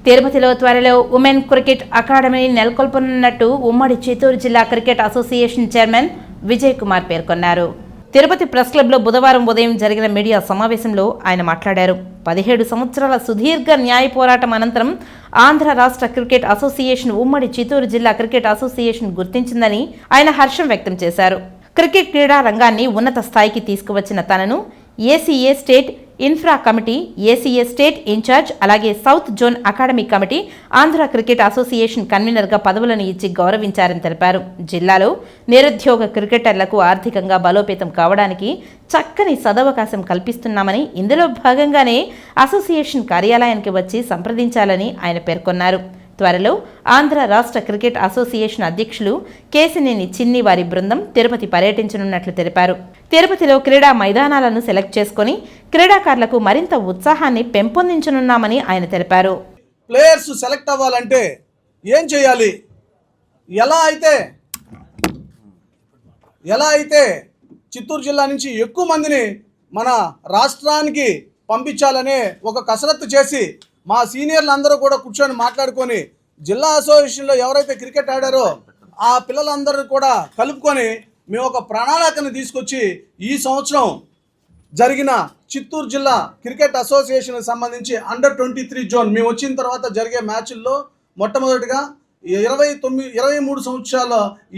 తిరుపతిలో త్వరలో women cricket అకాడమీని నెలకొల్పనున్నట్టు ఉమ్మడి చిత్తూరు జిల్లా cricket association chairman Vijay Kumar పేర్కొన్నారు. తిరుపతి ప్రెస్ క్లబ్లో బుధవారం ఉదయం జరిగిన మీడియా సమావేశంలో ఆయన మాట్లాడారు. 17 సంవత్సరాల సుదీర్ఘ న్యాయ పోరాటం అనంతరం ఆంధ్ర రాష్ట్ర క్రికెట్ అసోసియేషన్ ఉమ్మడి చిత్తూరు జిల్లా క్రికెట్ అసోసియేషన్ గుర్తించిందని ఆయన హర్షం వ్యక్తం చేశారు. క్రికెట్ క్రీడా రంగాన్ని ఉన్నత స్థాయికి తీసుకువచ్చిన తనను ACA state infra committee, ACA state in charge, అలాగే south zone academic committee, Andhra cricket association కన్వీనర్గా పదవులను ఇచ్చి గౌరవించారని తెలిపారు. జిల్లాలో నిరుద్యోగ క్రికెటర్లకు ఆర్థికంగా బలోపేతం కావడానికి చక్కని సదవకాశం కల్పిస్తున్నామని, ఇందులో భాగంగానే అసోసియేషన్ కార్యాలయానికి వచ్చి సంప్రదించాలని ఆయన పేర్కొన్నారు. త్వరలో ఆంధ్ర రాష్ట్ర క్రికెట్ అసోసియేషన్ అధ్యక్షులు కేశినేని చిన్ని వారి బృందం తిరుపతి పర్యటించనున్నట్లు తెలిపారు. తిరుపతిలో క్రీడా మైదానాలను సెలెక్ట్ చేసుకుని క్రీడాకారులకు మరింత ఉత్సాహాన్ని పెంపొందించనున్నామని ఆయన తెలిపారు. ప్లేయర్స్ సెలెక్ట్ అవ్వాలంటే ఏం చేయాలి, ఎలా అయితే చిత్తూరు జిల్లా నుంచి ఎక్కువ మందిని మన రాష్ట్రానికి పంపించాలనే ఒక కసరత్తు చేసి మా సీనియర్లు అందరూ కూడా కూర్చొని మాట్లాడుకొని జిల్లా అసోసియేషన్లో ఎవరైతే క్రికెట్ ఆడారో ఆ పిల్లలందరూ కూడా కలుపుకొని మేము ఒక ప్రణాళికను తీసుకొచ్చి ఈ సంవత్సరం జరిగిన చిత్తూరు జిల్లా క్రికెట్ అసోసియేషన్కి సంబంధించి అండర్-23 జోన్ మేము వచ్చిన తర్వాత జరిగే మ్యాచ్ల్లో మొట్టమొదటిగా 23 సంవత్సరాల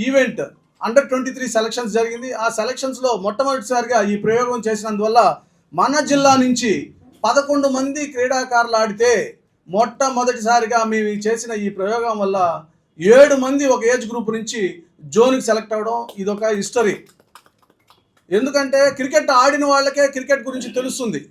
ఈవెంట్ అండర్-23 సెలక్షన్స్ జరిగింది. ఆ సెలక్షన్స్లో మొట్టమొదటిసారిగా ఈ ప్రయోగం చేసినందువల్ల మన జిల్లా నుంచి 11 మంది క్రీడాకారులు ఆడితే మొట్టమొదటిసారిగా మేము చేసిన ఈ ప్రయోగం వల్ల 7 మంది ఒక ఏజ్ గ్రూప్ నుంచి జోన్కి సెలెక్ట్ అవ్వడం ఇదొక హిస్టరీ. ఎందుకంటే క్రికెట్ ఆడిన వాళ్ళకే క్రికెట్ గురించి తెలుస్తుంది.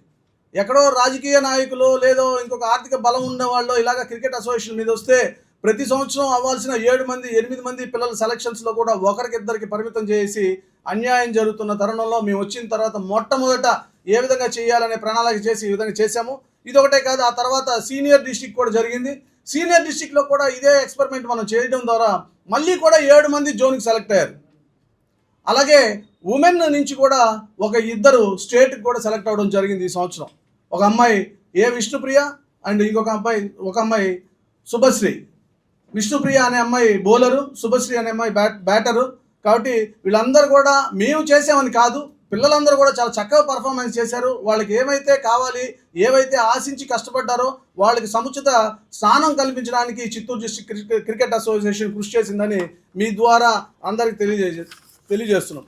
ఎక్కడో రాజకీయ నాయకులు లేదో ఇంకొక ఆర్థిక బలం ఉన్న వాళ్ళు ఇలాగ క్రికెట్ అసోసియేషన్ మీద వస్తే ప్రతి సంవత్సరం అవ్వాల్సిన 7 మంది 8 మంది పిల్లల సెలక్షన్స్లో కూడా ఒకరికిద్దరికి పరిమితం చేసి అన్యాయం జరుగుతున్న తరుణంలో మేము వచ్చిన తర్వాత మొట్టమొదట ఏ విధంగా చేయాలనే ప్రణాళిక చేసి ఈ విధంగా చేశాము. ఇది ఒకటే కాదు, ఆ తర్వాత సీనియర్ డిస్ట్రిక్ట్ కూడా జరిగింది. సీనియర్ డిస్ట్రిక్ట్లో కూడా ఇదే ఎక్స్పెరిమెంట్ మనం చేయడం ద్వారా మళ్ళీ కూడా 7 మంది జోన్కి సెలెక్ట్ అయ్యారు. అలాగే ఉమెన్ నుంచి కూడా ఒక 2 స్టేట్కి కూడా సెలెక్ట్ అవ్వడం జరిగింది ఈ సంవత్సరం. ఒక అమ్మాయి విష్ణుప్రియ అండ్ ఒక అమ్మాయి శుభశ్రీ. విష్ణుప్రియ అనే అమ్మాయి బౌలరు, శుభశ్రీ అనే అమ్మాయి బ్యాటరు. కాబట్టి వీళ్ళందరూ కూడా మేము చేసామని కాదు, పిల్లలందరూ కూడా చాలా చక్కగా పర్ఫార్మెన్స్ చేశారు. వాళ్ళకి ఏమైతే కావాలి, ఏవైతే ఆశించి కష్టపడ్డారో వాళ్ళకి సముచిత స్థానం కల్పించడానికి చిత్తూరు డిస్ట్రిక్ట్ క్రికెట్ అసోసియేషన్ కృషి చేసిందని మీ ద్వారా అందరికీ తెలియజేస్తున్నాం.